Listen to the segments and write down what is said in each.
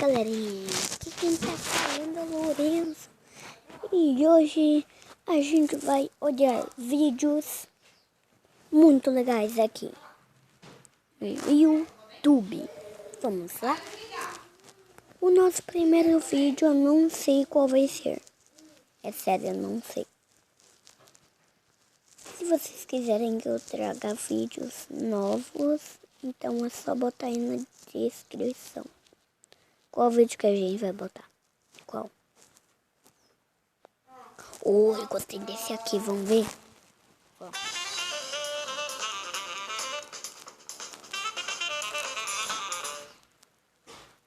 galerinha, aqui quem tá falando é o Lourenço. E hoje a gente vai olhar vídeos muito legais aqui no YouTube. Vamos lá? O nosso primeiro vídeo eu não sei qual vai ser. É sério, eu não sei. Se vocês quiserem que eu traga vídeos novos, então é só botar aí na descrição. Qual vídeo que a gente vai botar? Qual? Oh, eu gostei desse aqui, vamos ver? Vamos.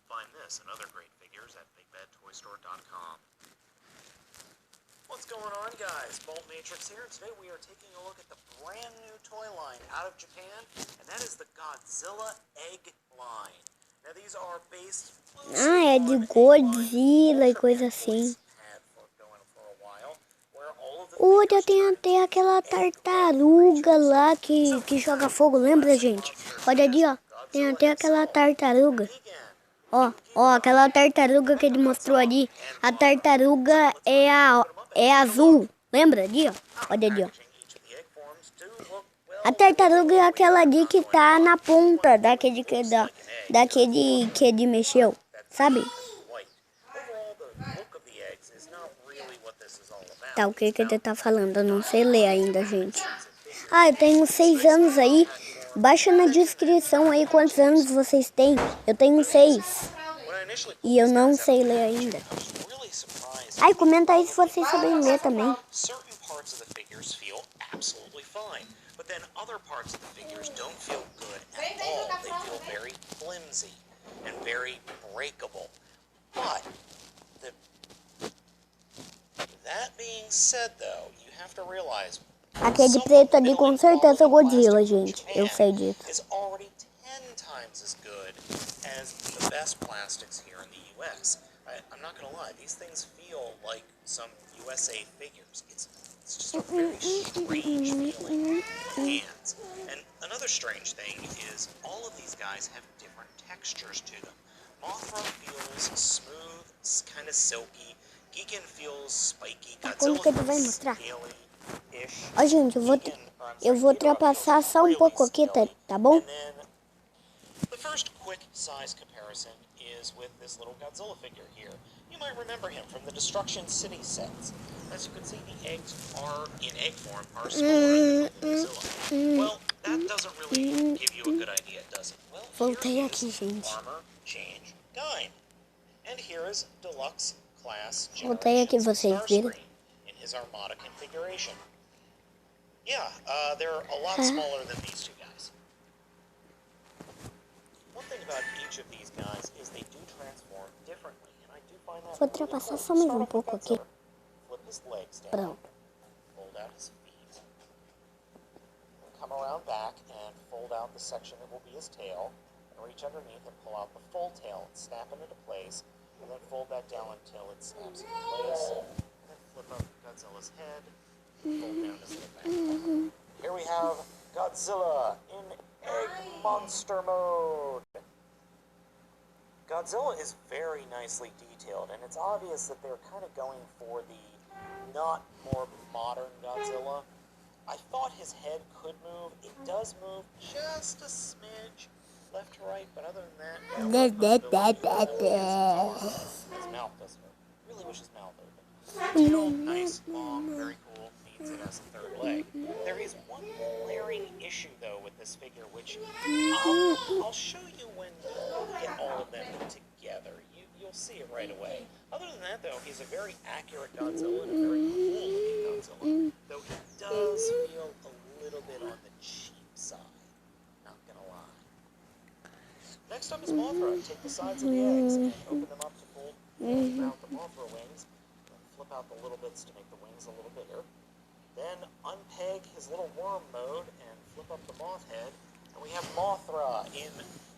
Find this and other great figures at bigbadtoystore.com. What's going on, guys? Bolt Matrix here. Today we are taking a look at the brand new toy line out of Japan, and that is the Godzilla egg line. Now these are based É de Godzilla e coisa assim. Olha, tem até aquela tartaruga lá que joga fogo, lembra, gente? Olha ali, ó. Tem até aquela tartaruga. Ó, aquela tartaruga que ele mostrou ali. A tartaruga é azul. Lembra ali, ó? Olha ali, ó. A tartaruga é aquela ali que tá na ponta daquele que ele mexeu, sabe? Tá, o que ele tá falando? Eu não sei ler ainda, gente. Ah, eu tenho 6 anos aí. Baixa na descrição aí quantos anos vocês têm. Eu tenho 6. E eu não sei ler ainda. Ai, comenta aí se vocês sabem ler também. But then other parts of the figures don't feel good at all. They feel very flimsy and very breakable. But that being said, though, you have to realize aquele preto ali com certeza é o Godzilla, gente. Eu sei disso. Is already 10 times as good as the best plastics here in the US. I'm not gonna lie, these things feel like some USA figures. It's just a very strange feeling in the hands. And another strange thing is all of these guys have different textures to them. Mothra feels smooth, kind of silky. Gigan feels spiky. Godzilla feels scaly-ish. Ó, gente, eu vou ultrapassar só um pouco aqui, tá bom? The first quick size comparison is with this little Godzilla figure here. You might remember him from the Destruction City sets. As you can see, the eggs are, in egg form, are smaller than Godzilla. Well, that doesn't really give you a good idea, does it? Well, Voltei here aqui, is gente. Armor Change Guide. And here is Deluxe Class Voltei aqui, Generations vocês viram? Starscream in his Armada configuration. Yeah, they're a lot smaller than these two guys. One thing about each of these guys is they do transform differently, and I do find that Vou ultrapassar só mais um pouco aqui. Flip his legs down, Pronto. fold out his feet, come around back and fold out the section that will be his tail, and reach underneath and pull out the full tail and snap it into place, and then fold that down until it snaps into place, and then flip up Godzilla's head, fold down his head back. Here we have Godzilla in Egg Monster Mode. Godzilla is very nicely detailed, and it's obvious that they're kind of going for the not more modern Godzilla. I thought his head could move. It does move just a smidge left to right, but other than that, his mouth doesn't move. Really wish his mouth opened. Tail, nice, long, very cool. Means it has a third leg. There is one glaring issue, though, with this figure, which I'll show you when we get all of them together. You'll see it right away. Other than that, though, he's a very accurate Godzilla and a very cool-looking Godzilla, though he does feel a little bit on the cheap side. Not gonna lie. Next up is Mothra. Take the sides of the eggs and open them up to fold out the Mothra wings, and flip out the little bits to make the wings a little bigger. Then unpeg his little worm mode and flip up the moth head. And we have Mothra in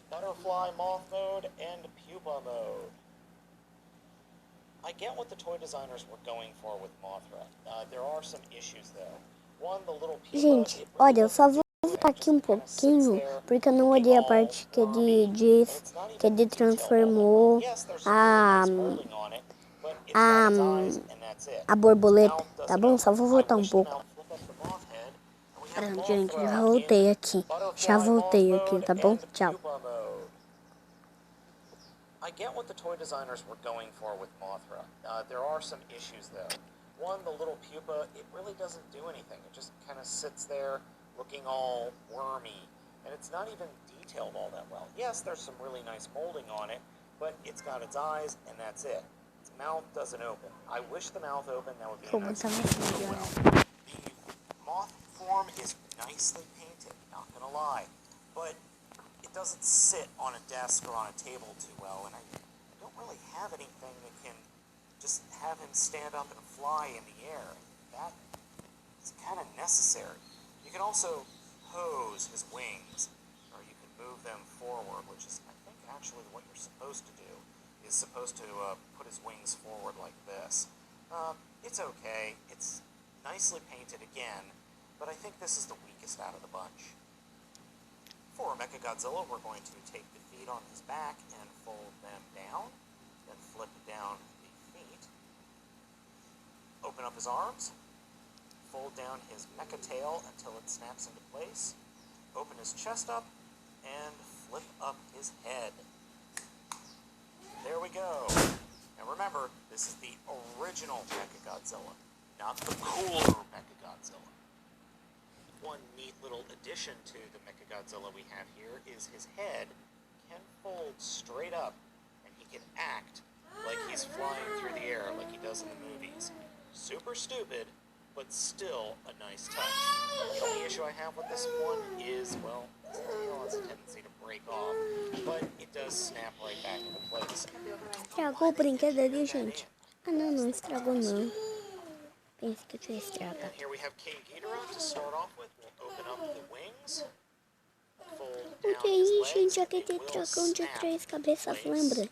butterfly moth mode and pupa mode. I get what the toy designers were going for with Mothra. There are some issues though. One, the little pupa... Gente, olha, eu só vou aqui um pouquinho, porque eu não olhei a parte que ele diz que ele transformou a, a borboleta, tá bom? Só vou voltar um pouco. Pronto, gente, já voltei aqui. Já voltei aqui, tá bom? Tchau. I get what the toy designers were going for with Mothra. There are some issues though. One, the little pupa, it really doesn't do anything. It just kind of sits there looking all wormy. And it's not even detailed all that well. Yes, there's some really nice molding on it, but it's got its eyes and that's it. Its mouth doesn't open. I wish the mouth opened, that would be a nice thing. Well, the moth form is nicely painted, not gonna lie. But it doesn't sit on a desk or on a table too well, and I don't really have anything that can just have him stand up and fly in the air. That is kind of necessary. You can also pose his wings, or you can move them forward, which is, I think, actually what you're supposed to do, is supposed to put his wings forward like this. It's okay. It's nicely painted again, but I think this is the weakest out of the bunch. For Mechagodzilla, we're going to take the feet on his back and fold them down, then flip down the feet, open up his arms, fold down his mecha tail until it snaps into place, open his chest up, and flip up his head. There we go. Now remember, this is the original Mechagodzilla, not the cooler Mechagodzilla. One neat little addition to the Mechagodzilla we have here is his head can fold straight up, and he can act like he's flying through the air like he does in the movies. Super stupid, but still a nice touch. The only issue I have with this one is, well, his tail has a tendency to break off, but it does snap right back into place. Estragou o brinquedo ali, gente? Ah, não, não estragou não. Pensei que eu tinha estragado. And here we have King Ghidorah to start off with. We'll open up the wings. O que é isso, gente? Aquele dragão de 3 cabeças, lembra?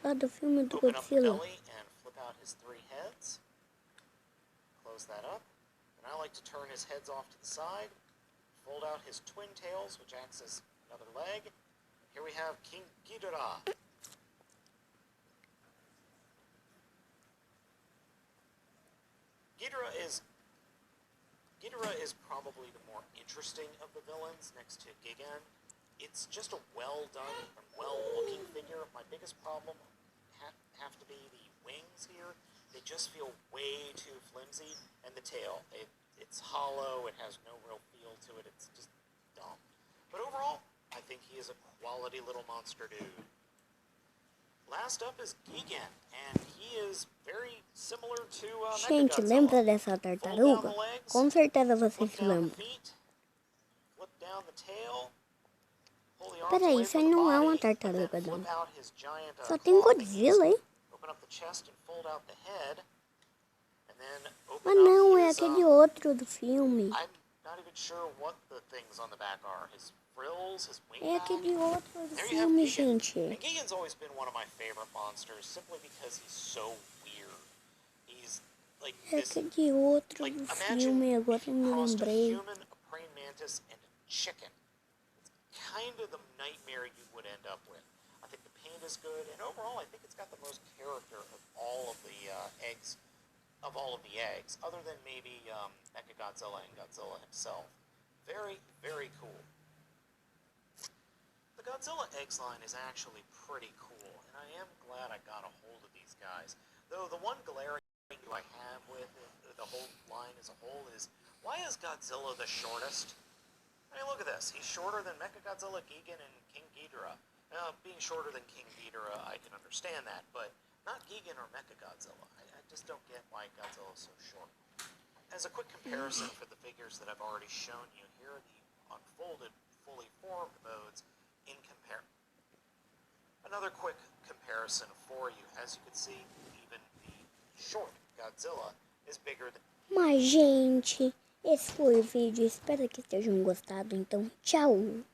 Lá do filme do Godzilla. Close that up. And I like to turn his heads off to the side. Fold out his twin tails, which acts as another leg. Here we have King Ghidorah. Ghidorah is probably the more interesting of the villains next to Gigan. It's just a well-done and well-looking figure. My biggest problem have to be the wings here. They just feel way too flimsy. And the tail. It's hollow. It has no real feel to it. It's just dumb. But overall, I think he is a quality little monster dude. Last up is Gigan, and he is very similar to Gente, lembra dessa tartaruga? Com certeza vocês se lembram. Peraí, isso aí não é uma tartaruga, não. Só tem Godzilla, hein? Ah, não, é aquele outro do filme. É aquele outro do filme, gente. And Gigan's always been one of my favorite monsters, simply because he's so weird. He's like this. É aquele outro do filme, agora eu me lembrei. A human, a praying mantis, and a chicken. It's kind of the nightmare you would end up with. I think the paint is good, and overall, I think it's got the most character of all of the eggs. Of all of the eggs, other than maybe Mechagodzilla and Godzilla himself. Very, very cool. The Godzilla eggs line is actually pretty cool, and I am glad I got a hold of these guys. Though the one glaring issue I have with the whole line as a whole is, why is Godzilla the shortest? I mean, look at this. He's shorter than Mechagodzilla, Gigan, and King Ghidorah. Now, being shorter than King Ghidorah, I can understand that, but not Gigan or Mechagodzilla. I just don't get why Godzilla is so short. As a quick comparison for the figures that I've already shown you, here are the unfolded, fully formed modes in compare. Another quick comparison for you. As you can see, even the short Godzilla is bigger than... Mas, gente, esse foi o vídeo. Espero que tenham gostado. Então, tchau!